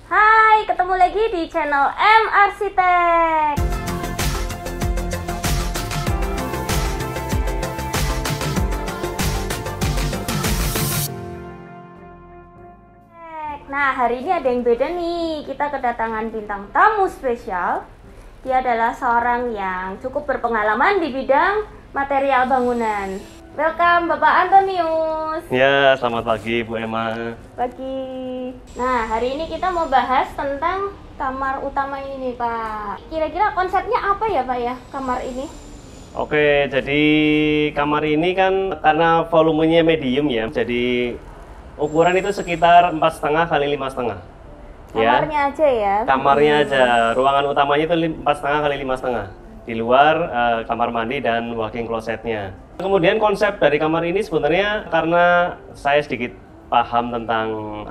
Hai, ketemu lagi di channel M Arsitek. Nah, hari ini ada yang beda nih. Kita kedatangan bintang tamu spesial. Dia adalah seorang yang cukup berpengalaman di bidang material bangunan. Welcome Bapak Antonius. Ya, selamat pagi Bu Emma. Pagi. Nah, hari ini kita mau bahas tentang kamar utama ini nih Pak. Kira-kira konsepnya apa ya Pak ya, kamar ini? Oke, jadi kamar ini kan karena volumenya medium ya, jadi ukuran itu sekitar 4,5 kali 5,5. Kamarnya aja ya? Kamarnya aja, ruangan utamanya itu 4,5 kali 5,5. Di luar kamar mandi dan walk-in closetnya. Kemudian konsep dari kamar ini sebenarnya karena saya sedikit paham tentang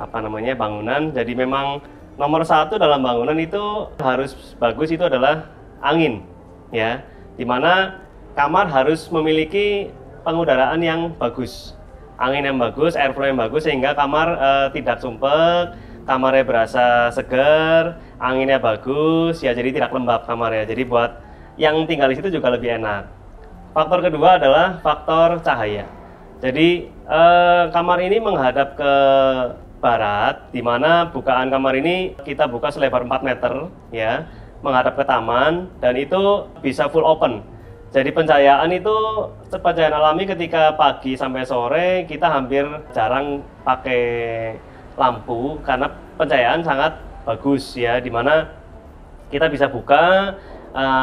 bangunan, jadi memang nomor satu dalam bangunan itu harus bagus itu adalah angin, ya, dimana kamar harus memiliki pengudaraan yang bagus, angin yang bagus, airflow yang bagus sehingga kamar tidak sumpek, kamarnya berasa segar, anginnya bagus, ya jadi tidak lembab kamarnya, jadi buat yang tinggal di situ juga lebih enak. Faktor kedua adalah faktor cahaya. Jadi kamar ini menghadap ke barat, di mana bukaan kamar ini kita buka selebar 4 meter, ya, menghadap ke taman, dan itu bisa full open. Jadi pencahayaan itu pencahayaan alami ketika pagi sampai sore kita hampir jarang pakai lampu karena pencahayaan sangat bagus, ya, di mana kita bisa buka.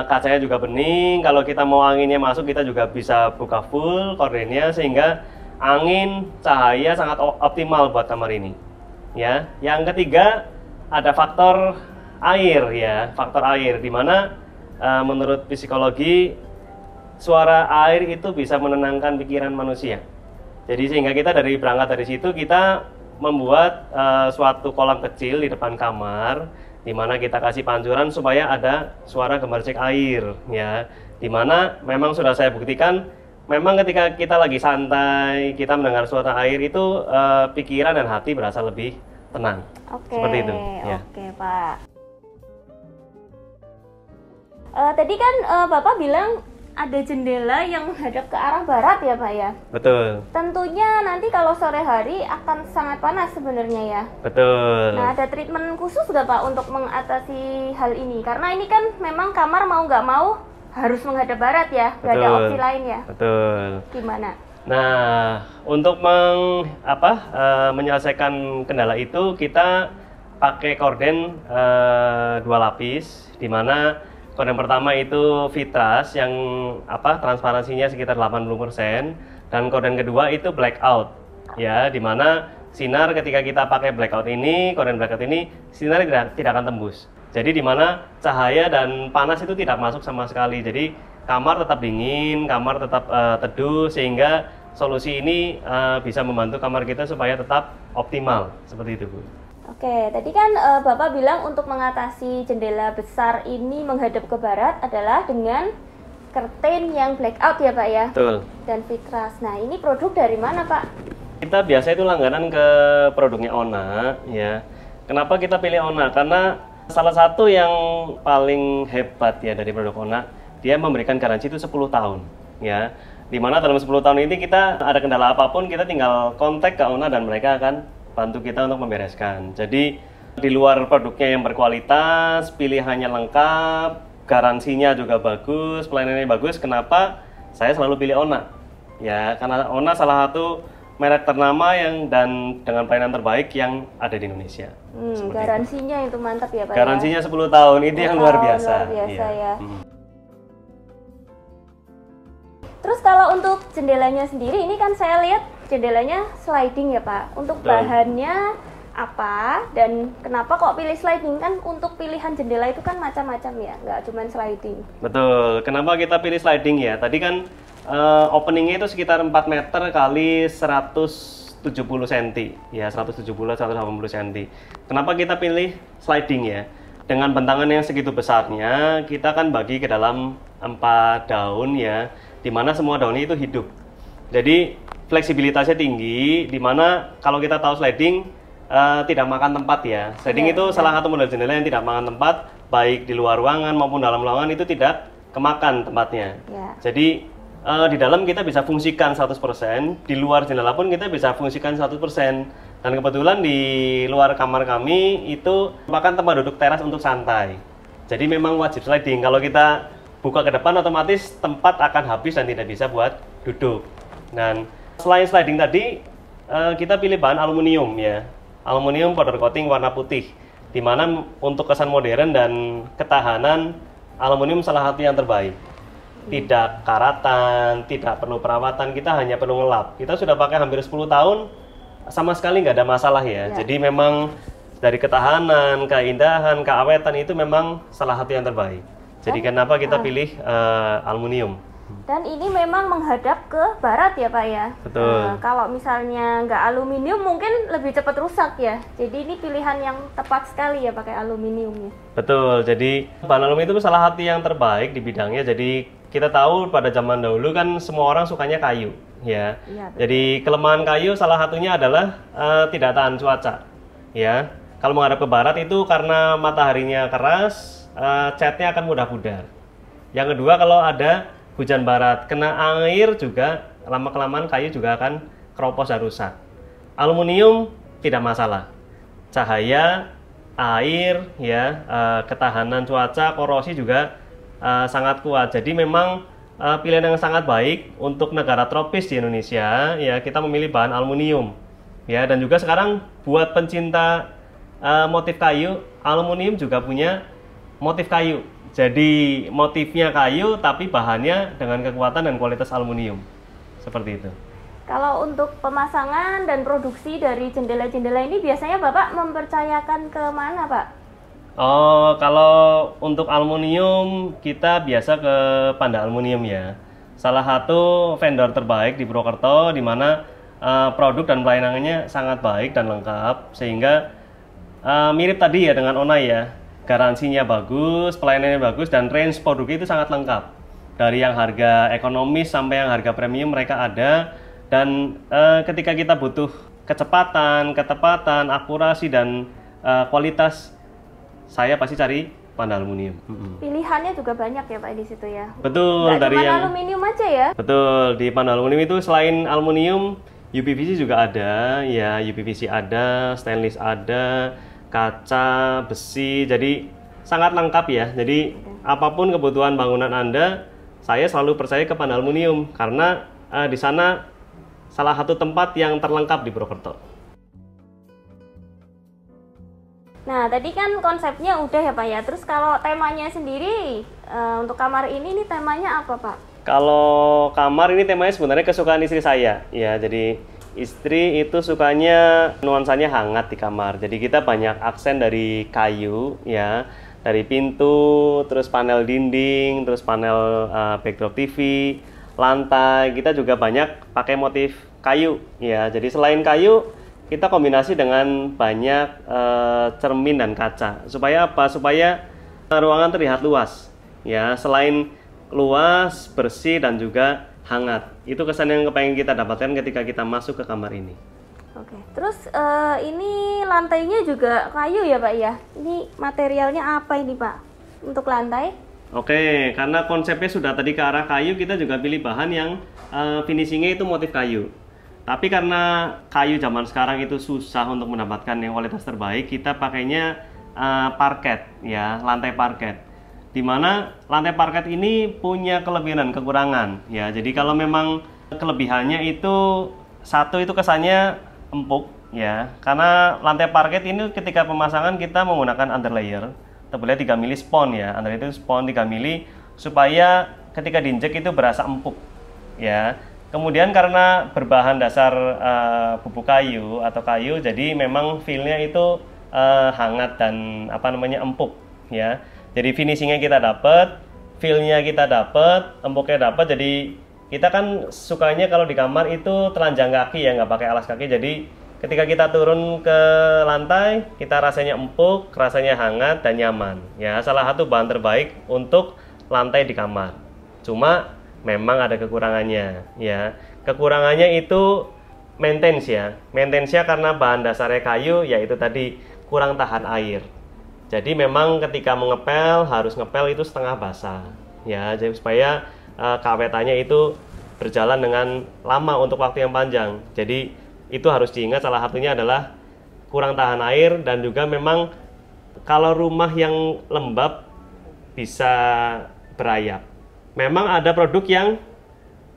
Kacanya juga bening, kalau kita mau anginnya masuk kita juga bisa buka full kordennya sehingga angin, cahaya sangat optimal buat kamar ini. Ya, yang ketiga ada faktor air ya, faktor air di mana menurut psikologi suara air itu bisa menenangkan pikiran manusia. Jadi sehingga kita berangkat dari situ kita membuat suatu kolam kecil di depan kamar, di mana kita kasih pancuran supaya ada suara gemercik air, ya. Di mana memang sudah saya buktikan, memang ketika kita lagi santai, kita mendengar suara air itu pikiran dan hati berasa lebih tenang. Oke, seperti itu. Ya. Oke Pak. Tadi kan Bapak bilang ada jendela yang menghadap ke arah barat ya Pak ya? Betul. Tentunya nanti kalau sore hari akan sangat panas sebenarnya ya? Betul. Nah, ada treatment khusus nggak Pak untuk mengatasi hal ini? Karena ini kan memang kamar mau nggak mau harus menghadap barat ya, nggak ada opsi lain ya? Betul. Gimana? Nah, untuk menyelesaikan kendala itu kita pakai korden 2 lapis, di mana korden pertama itu vitras yang transparansinya sekitar 80%, dan korden kedua itu blackout, ya, dimana sinar ketika kita pakai blackout ini, korden blackout ini, sinar tidak akan tembus. Jadi dimana cahaya dan panas itu tidak masuk sama sekali. Jadi kamar tetap dingin, kamar tetap teduh, sehingga solusi ini bisa membantu kamar kita supaya tetap optimal seperti itu, Bu. Oke, tadi kan Bapak bilang untuk mengatasi jendela besar ini menghadap ke barat adalah dengan curtain yang blackout ya Pak ya? Betul. Dan vitras. Nah, ini produk dari mana Pak? Kita biasa itu langganan ke produknya Ona, ya. Kenapa kita pilih Ona? Karena salah satu yang paling hebat ya dari produk Ona, dia memberikan garansi itu 10 tahun, ya. Dimana dalam 10 tahun ini kita ada kendala apapun, kita tinggal kontak ke Ona dan mereka akan bantu kita untuk membereskan. Jadi di luar produknya yang berkualitas, pilihannya lengkap, garansinya juga bagus, pelayanannya bagus. Kenapa saya selalu pilih Ona? Ya, karena Ona salah satu merek ternama dan dengan pelayanan terbaik yang ada di Indonesia. Garansinya itu mantap ya Pak? Garansinya 10 tahun, itu yang luar biasa. Luar biasa ya. Terus kalau untuk jendelanya sendiri, ini kan saya lihat jendelanya sliding ya Pak. Untuk bahannya apa dan kenapa kok pilih sliding? Kan untuk pilihan jendela itu kan macam-macam ya, nggak cuma sliding. Betul. Kenapa kita pilih sliding ya? Tadi kan openingnya itu sekitar 4 meter kali 170 cm, ya 170-180 cm. Kenapa kita pilih sliding ya? Dengan bentangan yang segitu besarnya, kita kan bagi ke dalam 4 daun ya, dimana semua daunnya itu hidup. Jadi fleksibilitasnya tinggi, dimana kalau kita tahu sliding, tidak makan tempat ya. Sliding itu salah satu model jendela yang tidak makan tempat, baik di luar ruangan maupun dalam ruangan itu tidak kemakan tempatnya. Jadi di dalam kita bisa fungsikan 100%, di luar jendela pun kita bisa fungsikan 100%. Dan kebetulan di luar kamar kami itu merupakan tempat duduk teras untuk santai. Jadi memang wajib sliding. Kalau kita buka ke depan otomatis tempat akan habis dan tidak bisa buat duduk. Dan selain sliding tadi, kita pilih bahan aluminium ya. Aluminium powder coating warna putih. Dimana untuk kesan modern dan ketahanan, aluminium salah satu yang terbaik. Tidak karatan, tidak perlu perawatan, kita hanya perlu ngelap. Kita sudah pakai hampir 10 tahun, sama sekali nggak ada masalah ya. Jadi memang dari ketahanan, keindahan, keawetan itu memang salah satu yang terbaik. Jadi kenapa kita pilih aluminium? Dan ini memang menghadap ke barat ya Pak ya? Betul. Kalau misalnya nggak aluminium mungkin lebih cepat rusak ya. Jadi ini pilihan yang tepat sekali ya pakai aluminiumnya. Betul, jadi bahan aluminium itu salah satu yang terbaik di bidangnya. Jadi kita tahu pada zaman dahulu kan semua orang sukanya kayu ya. Jadi kelemahan kayu salah satunya adalah tidak tahan cuaca ya. Kalau menghadap ke barat itu karena mataharinya keras, catnya akan mudah pudar. Yang kedua, kalau ada hujan barat, kena air juga, lama-kelamaan kayu juga akan keropos dan rusak. Aluminium tidak masalah. Cahaya, air, ya, ketahanan cuaca, korosi juga sangat kuat. Jadi memang pilihan yang sangat baik untuk negara tropis di Indonesia. Ya, kita memilih bahan aluminium. Ya, dan juga sekarang buat pencinta motif kayu, aluminium juga punya motif kayu. Jadi motifnya kayu tapi bahannya dengan kekuatan dan kualitas aluminium. Seperti itu. Kalau untuk pemasangan dan produksi dari jendela-jendela ini biasanya Bapak mempercayakan ke mana Pak? Oh, kalau untuk aluminium kita biasa ke Panda Aluminium ya. Salah satu vendor terbaik di Purwokerto, di mana produk dan pelayanannya sangat baik dan lengkap, sehingga mirip tadi ya dengan Onai ya. Garansinya bagus, pelayanannya bagus, dan range produknya itu sangat lengkap. Dari yang harga ekonomis sampai yang harga premium mereka ada. Dan ketika kita butuh kecepatan, ketepatan, akurasi, dan kualitas, saya pasti cari Panda Aluminium. Pilihannya juga banyak ya Pak di situ ya? Betul. Nggak dari yang aluminium aja ya? Betul, di Panda Aluminium itu selain aluminium, UPVC juga ada. Ya, UPVC ada, stainless ada, kaca, besi, jadi sangat lengkap ya. Jadi apapun kebutuhan bangunan Anda, saya selalu percaya ke Panda Aluminium karena di sana salah satu tempat yang terlengkap di Purwokerto. Nah, tadi kan konsepnya udah ya Pak ya. Terus kalau temanya sendiri untuk kamar ini temanya apa Pak? Kalau kamar ini temanya sebenarnya kesukaan istri saya ya. Jadi istri itu sukanya nuansanya hangat di kamar. Jadi kita banyak aksen dari kayu ya, dari pintu, terus panel dinding, terus panel backdrop TV, lantai. Kita juga banyak pakai motif kayu ya. Jadi selain kayu, kita kombinasi dengan banyak cermin dan kaca. Supaya apa? Supaya ruangan terlihat luas ya. Selain luas, bersih, dan juga hangat. Itu kesan yang pengen kita dapatkan ketika kita masuk ke kamar ini. Oke. Terus ini lantainya juga kayu ya Pak ya? Ini materialnya apa ini Pak untuk lantai? Oke, karena konsepnya sudah tadi ke arah kayu, kita juga pilih bahan yang finishingnya itu motif kayu. Tapi karena kayu zaman sekarang itu susah untuk mendapatkan yang kualitas terbaik, kita pakainya parket ya, lantai parket. Dimana lantai parket ini punya kelebihan dan kekurangan ya. Jadi kalau memang kelebihannya itu satu, itu kesannya empuk ya, karena lantai parket ini ketika pemasangan kita menggunakan underlayer tebelnya 3 mili spon ya. Underlayer itu spon 3 mili supaya ketika diinjek itu berasa empuk ya. Kemudian karena berbahan dasar bubuk kayu atau kayu, jadi memang feel-nya itu hangat dan empuk ya. Jadi finishingnya kita dapat, feel-nya kita dapat, empuknya dapat. Jadi kita kan sukanya kalau di kamar itu telanjang kaki ya, nggak pakai alas kaki. Jadi ketika kita turun ke lantai, kita rasanya empuk, rasanya hangat dan nyaman. Ya, salah satu bahan terbaik untuk lantai di kamar. Cuma memang ada kekurangannya ya. Kekurangannya itu maintenance ya. Maintenance-nya karena bahan dasarnya kayu, yaitu tadi kurang tahan air. Jadi memang ketika mengepel harus ngepel itu setengah basah ya, jadi supaya keawetannya itu berjalan dengan lama untuk waktu yang panjang. Jadi itu harus diingat, salah satunya adalah kurang tahan air, dan juga memang kalau rumah yang lembab bisa berayap. Memang ada produk yang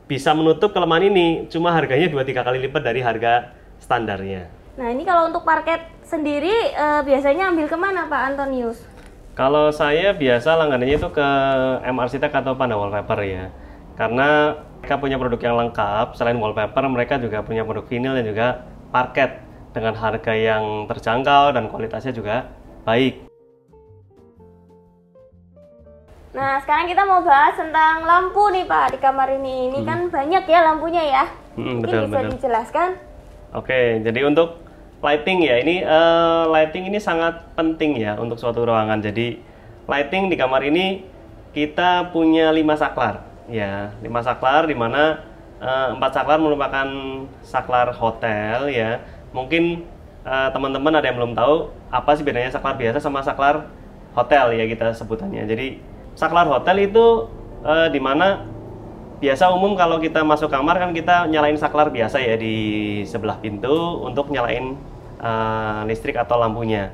bisa menutup kelemahan ini, cuma harganya 2-3 kali lipat dari harga standarnya. Nah ini kalau untuk parket sendiri biasanya ambil kemana Pak Antonius? Kalau saya biasa langganannya itu ke M Architect atau Panda Wallpaper ya, karena mereka punya produk yang lengkap. Selain wallpaper, mereka juga punya produk vinyl dan juga parket dengan harga yang terjangkau dan kualitasnya juga baik. Nah sekarang kita mau bahas tentang lampu nih Pak di kamar ini. Ini kan banyak ya lampunya ya. Mungkin bisa dijelaskan? Oke, jadi untuk lighting ya, ini lighting ini sangat penting ya untuk suatu ruangan. Jadi lighting di kamar ini kita punya 5 saklar ya, 5 saklar, di mana 4 saklar merupakan saklar hotel ya. Mungkin teman-teman ada yang belum tahu apa sih bedanya saklar biasa sama saklar hotel ya kita sebutannya. Jadi saklar hotel itu di mana biasa umum kalau kita masuk kamar kan kita nyalain saklar biasa ya di sebelah pintu untuk nyalain listrik atau lampunya.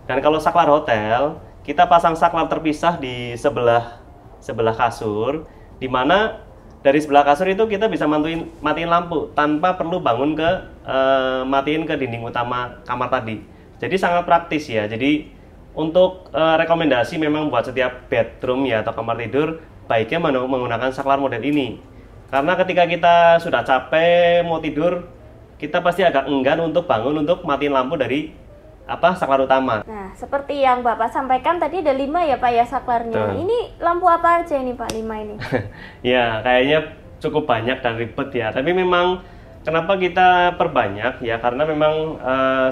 Dan kalau saklar hotel kita pasang saklar terpisah di sebelah kasur, di mana dari sebelah kasur itu kita bisa matiin lampu tanpa perlu bangun ke matiin ke dinding utama kamar tadi. Jadi sangat praktis ya. Jadi untuk rekomendasi memang buat setiap bedroom ya atau kamar tidur, baiknya menggunakan saklar model ini. Karena ketika kita sudah capek mau tidur, kita pasti agak enggan untuk bangun untuk matiin lampu dari saklar utama. Nah, seperti yang Bapak sampaikan tadi ada 5 ya Pak ya saklarnya. Ini lampu apa aja ini Pak 5 ini? Ya, kayaknya cukup banyak dan ribet ya. Tapi memang kenapa kita perbanyak ya, karena memang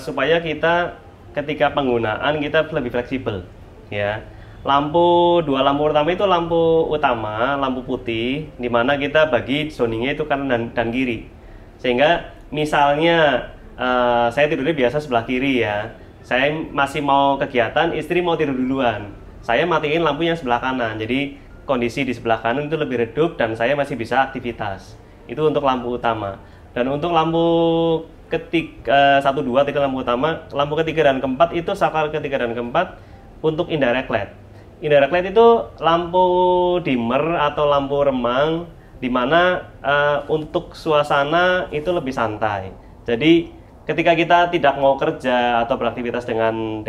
supaya kita ketika penggunaan kita lebih fleksibel ya. Dua lampu pertama itu lampu utama, lampu putih, dimana kita bagi zoningnya itu kanan dan kiri. Sehingga misalnya saya tidurnya biasa sebelah kiri ya, saya masih mau kegiatan, istri mau tidur duluan, saya matiin lampu yang sebelah kanan. Jadi kondisi di sebelah kanan itu lebih redup dan saya masih bisa aktivitas. Itu untuk lampu utama. Dan untuk lampu ketiga, 1, 2 tidak lampu utama, lampu ketiga dan keempat itu saklar ketiga dan keempat untuk indirect LED. Indirect LED itu lampu dimmer atau lampu remang, di mana untuk suasana itu lebih santai. Jadi ketika kita tidak mau kerja atau beraktivitas dengan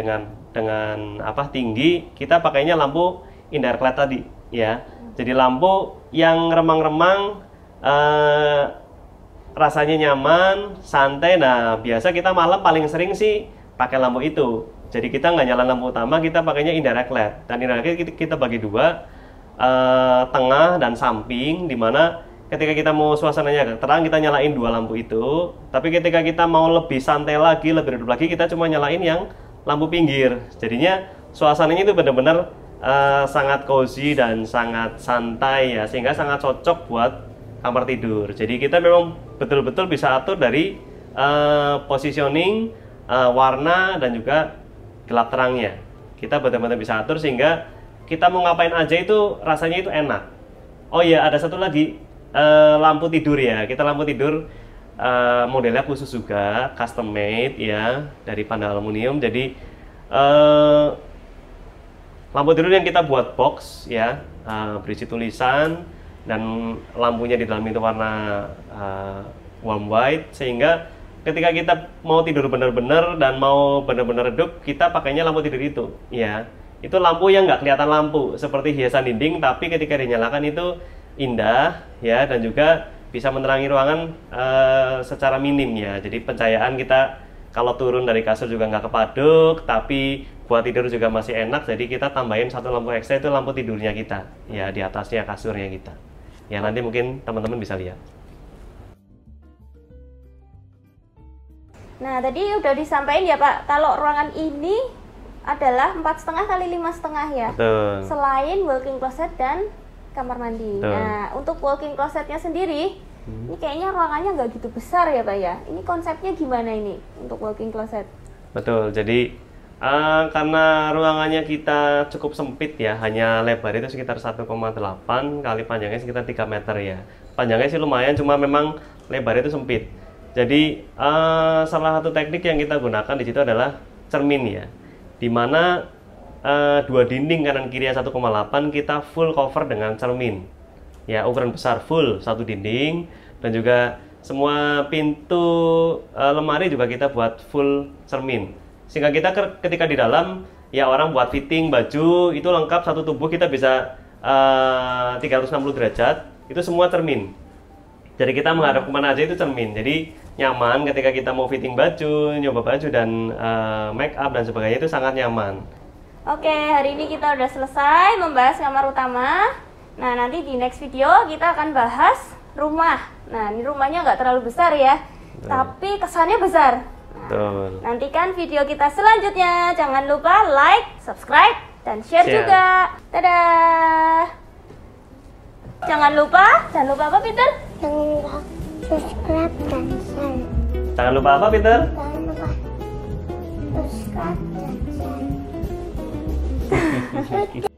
tinggi, kita pakainya lampu indirect LED tadi ya. Jadi lampu yang remang-remang, rasanya nyaman, santai. Nah, biasa kita malam paling sering sih pakai lampu itu. Jadi kita nggak nyalain lampu utama, kita pakainya indirect LED. Dan indirect LED kita bagi 2, tengah dan samping, dimana ketika kita mau suasananya agak terang, kita nyalain 2 lampu itu. Tapi ketika kita mau lebih santai lagi, lebih redup lagi, kita cuma nyalain yang lampu pinggir. Jadinya suasananya itu benar-benar sangat cozy dan sangat santai ya, sehingga sangat cocok buat kamar tidur. Jadi kita memang betul-betul bisa atur dari positioning, warna, dan juga gelap terangnya. Kita benar-benar bisa atur sehingga kita mau ngapain aja itu rasanya itu enak. Oh iya, ada satu lagi, lampu tidur ya. Kita lampu tidur modelnya khusus juga, custom made ya, dari Panda Aluminium. Jadi lampu tidur yang kita buat box ya, berisi tulisan, dan lampunya di dalam itu warna warm white, sehingga ketika kita mau tidur benar-benar dan mau benar-benar redup, kita pakainya lampu tidur itu ya. Itu lampu yang nggak kelihatan lampu, seperti hiasan dinding, tapi ketika dinyalakan itu indah ya, dan juga bisa menerangi ruangan secara minim ya. Jadi pencahayaan kita kalau turun dari kasur juga nggak kepaduk, tapi buat tidur juga masih enak. Jadi kita tambahin 1 lampu ekstra, itu lampu tidurnya kita ya, di atasnya kasurnya kita ya. Nanti mungkin teman-teman bisa lihat. Nah tadi udah disampaikan ya Pak, kalau ruangan ini adalah 4,5 kali 5,5 ya. Betul. Selain walk-in closet dan kamar mandi. Betul. Nah untuk walk-in closetnya sendiri Ini kayaknya ruangannya nggak gitu besar ya Pak ya. Ini konsepnya gimana ini untuk walk-in closet? Betul, jadi karena ruangannya kita cukup sempit ya, hanya lebar itu sekitar 1,8 kali panjangnya sekitar 3 meter ya. Panjangnya sih lumayan, cuma memang lebar itu sempit. Jadi salah satu teknik yang kita gunakan di situ adalah cermin ya, dimana dua dinding kanan kiri 1,8 kita full cover dengan cermin ya, ukuran besar full satu dinding, dan juga semua pintu lemari juga kita buat full cermin, sehingga kita ketika di dalam ya orang buat fitting baju itu lengkap, satu tubuh kita bisa 360 derajat itu semua cermin. Jadi kita menghadap kemana aja itu cermin, jadi nyaman ketika kita mau fitting baju, nyoba baju dan make up dan sebagainya, itu sangat nyaman. Oke, hari ini kita udah selesai membahas kamar utama. Nah, nanti di next video kita akan bahas rumah. Nah, ini rumahnya nggak terlalu besar ya, tapi kesannya besar. Betul. Nantikan video kita selanjutnya. Jangan lupa like, subscribe, dan share juga. Dadah. Jangan lupa apa Peter? Jangan lupa subscribe dan share. Jangan lupa apa Peter? Jangan lupa subscribe dan share.